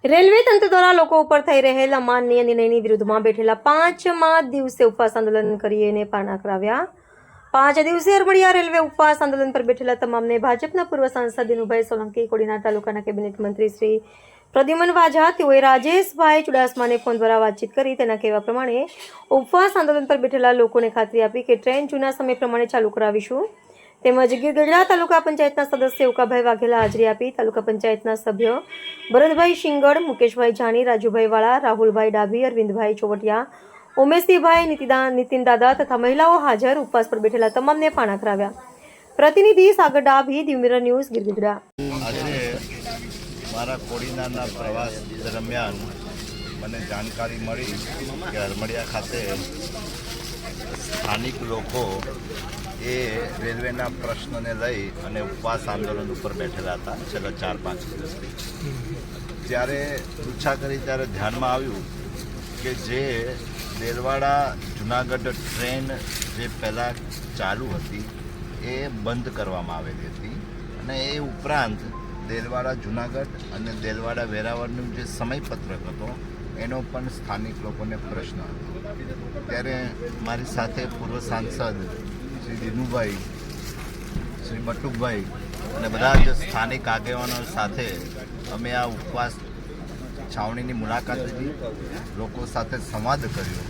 Railway તંત્ર દ્વારા લોકો ઉપર થઈ રહેલ અમાન્ય નિર્ણયની વિરુદ્ધમાં બેઠેલા 5મા દિવસે ઉપવાસ આંદોલન કરીને પારણા કરાવ્યા। 5 દિવસીય અરવડિયા રેલવે ઉપવાસ આંદોલન પર બેઠેલા તમામને ભાજપના પૂર્વ સાંસદ દિનુભાઈ સોલંકી, કોડીનાર તાલુકાના કેબિનેટ મંત્રી શ્રી પ્રદ્યુમન વાજા તેઓએ રાજેશભાઈ ચુડાસમાને ફોન દ્વારા વાતચીત કરી તેના કહેવા પ્રમાણે ઉપવાસ આંદોલન પર બેઠેલા લોકોને ખાતરી આપી કે ટ્રેન જૂના સમય પ્રમાણે ચાલુ કરાવીશું। તેમજ ગીરગઢડા તાલુકા પંચાયતના સદસ્ય ઉકાભાઈ વાઘેલા હાજરી આપી તાલુકા પંચાયતના સભ્ય ભરતભાઈ શિંગડ, મુકેશભાઈ જાની, રાજુભાઈ વાળા, રાહુલભાઈ ડાભી, અરવિંદભાઈ ચોવટિયા, ઉમેશભાઈ નીતિન દાદા તથા મહિલાઓ હાજર ઉપવાસ પર બેઠેલા તમામને પારણા કરાવ્યા। પ્રતિનિધિ સાગર ડાભી, દીવમીરર ન્યૂઝ, ગીરગઢડા। આજે મારા કોડીનારના પ્રવાસ દરમિયાન મને જાણકારી મળી કે અરમડિયા ખાતે સ્થાનિક લોકો એ રેલવેના પ્રશ્નને લઈ અને ઉપવાસ આંદોલન ઉપર બેઠેલા હતા છેલ્લા 4-5 દિવસથી। જ્યારે પૂછા કરી ત્યારે ધ્યાનમાં આવ્યું કે જે દેલવાડા જુનાગઢ ટ્રેન જે પહેલાં ચાલુ હતી એ બંધ કરવામાં આવેલી હતી અને એ ઉપરાંત દેલવાડા જુનાગઢ અને દેલવાડા વેરાવળનું જે સમયપત્રક હતો એનો પણ સ્થાનિક લોકોને પ્રશ્ન હતો। ત્યારે મારી સાથે પૂર્વ સાંસદ શ્રી દિનુભાઈ, શ્રી બટુકભાઈ અને બધા જ સ્થાનિક આગેવાનો સાથે અમે આ ઉપવાસ છાવણીની મુલાકાત લીધી, લોકો સાથે સંવાદ કર્યો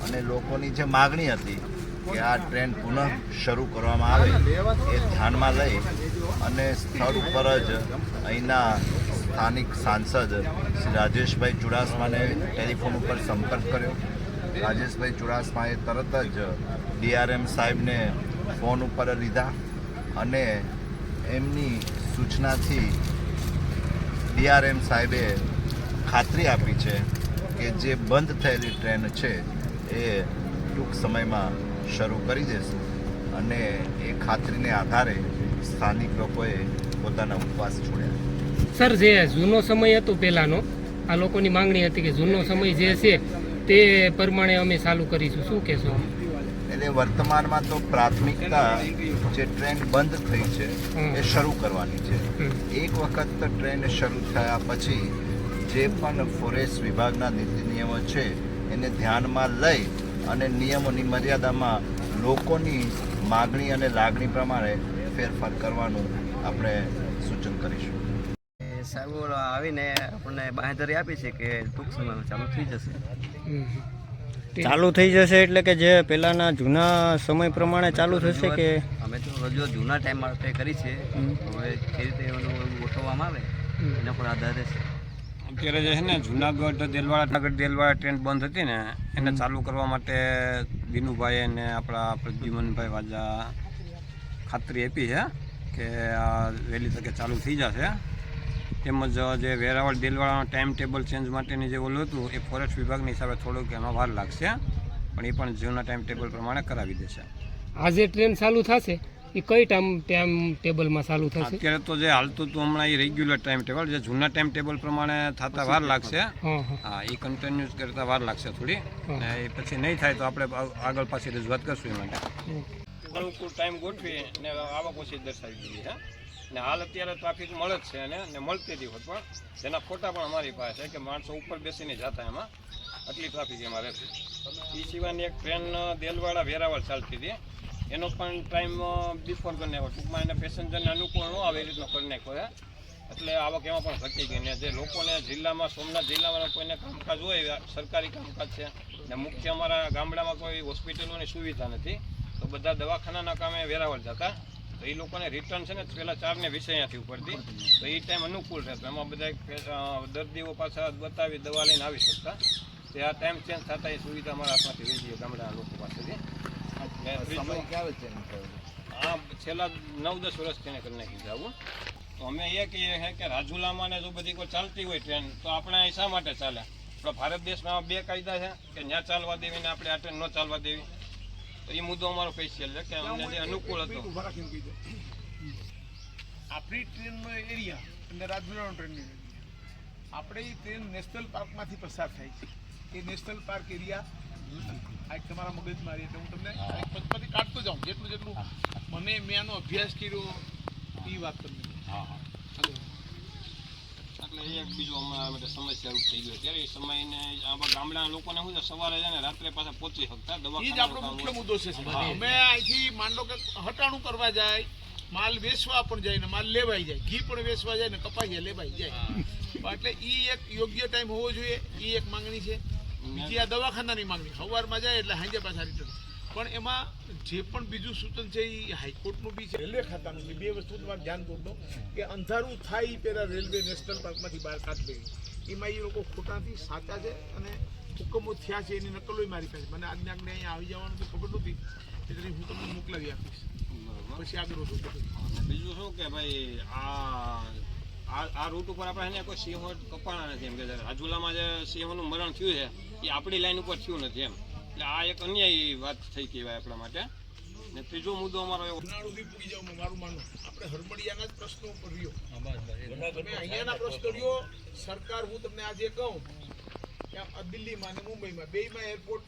અને લોકોની જે માગણી હતી કે આ ટ્રેન પુનઃ શરૂ કરવામાં આવે એ ધ્યાનમાં લઈ અને સ્થળ ઉપર જ અહીંના સ્થાનિક સાંસદ શ્રી રાજેશભાઈ ચુડાસમાને ટેલિફોન ઉપર સંપર્ક કર્યો। રાજેશભાઈ ચુડાસમાએ તરત જ ડીઆરએમ સાહેબને ફોન ઉપર લીધા અને એમની સૂચનાથી ડીઆરએમ સાહેબે ખાતરી આપી છે કે જે બંધ થયેલી ટ્રેન છે એ ટૂંક સમયમાં શરૂ કરી દેશું અને એ ખાતરીને આધારે સ્થાનિક લોકોએ પોતાના ઉપવાસ છોડ્યા। સર, જે જૂનો સમય હતો પહેલાંનો, આ લોકોની માંગણી હતી કે જૂનો સમય જે છે તે પ્રમાણે અમે ચાલુ કરીશું, શું કહેશો? એટલે વર્તમાનમાં તો પ્રાથમિકતા જે ટ્રેન બંધ થઈ છે એ શરૂ કરવાની છે। એક વખત ટ્રેન શરૂ થયા પછી જે પણ ફોરેસ્ટ વિભાગના નીતિ નિયમો છે એને ધ્યાનમાં લઈ અને નિયમોની મર્યાદામાં લોકોની માગણી અને લાગણી પ્રમાણે ફેરફાર કરવાનું આપણે સૂચન કરીશું। સાહેબો આવીને આપણને બાંહેધરી આપી છે કે ટૂંક સમયમાં ચાલુ થઈ જશે। ચાલુ થઈ જશે એટલે કે જે પહેલાંના જૂના સમય પ્રમાણે ચાલુ થશે કે અમે તો રજૂઆત જૂના ટાઈમ માટે કરી છે, હવે જે રીતે એનું ગોઠવવામાં આવે એના પર આધારે છે। અત્યારે જે છે ને જુનાગઢ દેલવાડા ટ્રેન બંધ હતી ને એને ચાલુ કરવા માટે દિનુભાઈ અને આપણા પ્રદ્યુમનભાઈ વાજા ખાતરી આપી છે કે આ વહેલી તકે ચાલુ થઈ જશે। તેમજ જે વેરાવળ દેલવાડાનો ટાઈમ ટેબલ ચેન્જ માટેની જે ઓલું હતું એ ફોરેસ્ટ વિભાગની હિસાબે થોડુંક એમાં વાર લાગશે, પણ એ પણ જૂના ટાઈમ ટેબલ પ્રમાણે કરાવી દેશે। આ જે ટ્રેન ચાલુ થશે એ કઈ ટાઈમ ટેબલમાં ચાલુ થશે? અત્યારે તો જે હાલતું હતું હમણાં એ રેગ્યુલર ટાઈમ ટેબલ, જે જૂના ટાઈમ ટેબલ પ્રમાણે થતા વાર લાગશે। હા, એ કન્ટિન્યુઅસ કરતા વાર લાગશે થોડી, અને એ પછી નહીં થાય તો આપણે આગળ પાછી રજૂઆત કરશું એ માટે અનુકૂળ ટાઈમ ગોઠવી અને આવક ઓછી દર્શાવી દીધી છે। ને હાલ અત્યારે ટ્રાફિક મળે જ છે અને મળતી હતી પણ તેના ફોટા પણ અમારી પાસે છે કે માણસો ઉપર બેસીને જતા એમાં આટલી ટ્રાફિક એમાં રહેતી। એ સિવાયની એક ટ્રેન દેલવાડા વેરાવળ ચાલતી હતી, એનો પણ ટાઈમ બિફોર કરી નાખ્યો, ટૂંકમાં એને પેસેન્જરને અનુકૂળ ન આવે એ રીતનો કરી નાખ્યો છે, એટલે આવક એમાં પણ ઘટી ગઈ। ને જે લોકોને જિલ્લામાં સોમનાથ જિલ્લામાં કોઈને કામકાજ હોય, સરકારી કામકાજ છે ને મુખ્ય અમારા ગામડામાં કોઈ હોસ્પિટલોની સુવિધા નથી, તો બધા દવાખાનાના કામે વેરાવળ જતા, તો એ લોકોને રિટર્ન છે ને પહેલાં 4:20 અહીંયાથી ઉપરથી, તો એ ટાઈમ અનુકૂળ રહેતો, એમાં બધા દર્દીઓ પાછા બતાવી દવા લઈને આવી શકતા। તો આ ટાઈમ ચેન્જ થતા એ સુવિધા અમારા હાથમાંથી રહી ગઈ ગામડાના લોકો પાસેથી। હા, છેલ્લા 9-10 વર્ષથી એને કરી નાખી છે આવું। તો અમે એ કહીએ છીએ કે રાજુલામાં ને જો બધી કોઈ ચાલતી હોય ટ્રેન તો આપણે શા માટે ચાલે? આપણા ભારત દેશમાં 2 કાયદા છે કે ત્યાં ચાલવા દેવી ને આપણે આ ટ્રેન ન ચાલવા દેવી, તો એ મુદ્દો અમારો સ્પેશિયલ છે કે અમને જે અનુકૂળ હતો। આપણી ટ્રેનનો એરિયા અને રાજુલાનો ટ્રેનનો એરિયા, આપણે એ ટ્રેન નેશનલ પાર્કમાંથી પસાર થાય છે, એ નેશનલ પાર્ક એરિયા આ તમારા મગજમાં એટલે હું તમને પદ્ધતિ કાઢતો જાઉં જેટલું મને મેં આનો અભ્યાસ કર્યો એ વાત તમને। એટલે એક બીજો અમારા માટે સમસ્યા રૂપ થઈ ગયો ત્યારે એ સમયને આપણા ગામડાના લોકોને શું છે સવારે છે ને રાત્રે પાછા પહોંચી શકતા એ જ આપણો મુખ્ય મુદ્દો છે સાહેબ. અમે અહીંથી માંડો કે હટાણું કરવા જાય, માલ વેચવા પણ જાય ને માલ લેવાઈ જાય, ઘી પણ વેચવા જાય ને કપાઈ લેવાઈ જાય. એટલે ઈ એક યોગ્ય ટાઈમ હોવો જોઈએ, ઈ એક માંગણી છે. બીજી આ દવાખાનાની માંગણી, સવારમાં જાય એટલે સાંજે પાછા રિટર્ન. પણ એમાં જે પણ બીજું સૂચન છે એ હાઈકોર્ટનું બી છે, રેલવે ખાતાનું બી. બે વસ્તુ તમારે ધ્યાન દોરતો કે અંધારું થાય એ પહેલાં રેલવે નેશનલ પાર્કમાંથી બહાર કાઢી લેવી. એમાં એ લોકો ખોટાથી સાચા છે અને હુકમો થયા છે એની નકલોય મારી પાસે. મને આજને આગળ અહીંયા આવી જવાનું તો ખબર નહોતી, એટલે હું તમને મોકલાવી આપીશ. પછી આગળ વધુ બીજું શું કે ભાઈ આ રૂટ ઉપર આપણે એને કોઈ સિંહો કપાણા નથી. એમ કે રાજુલામાં જે સિંહોનું મરણ થયું છે એ આપણી લાઈન ઉપર થયું નથી એમ. એટલે આ એક અન્યાયી વાત થઈ કહેવાય આપણા માટે. ને ત્રીજો મુદ્દો અમારો એવો ઉનાળુથી પૂરી જાવ મારું માનવું, આપણે હરમડિયાના જ પ્રશ્નો ઉપર રહ્યો. તમે અહીંયાના પ્રશ્નો રહ્યો. સરકાર, હું તમને આજે કહું કે દિલ્હીમાં અને મુંબઈમાં બેયમાં એરપોર્ટ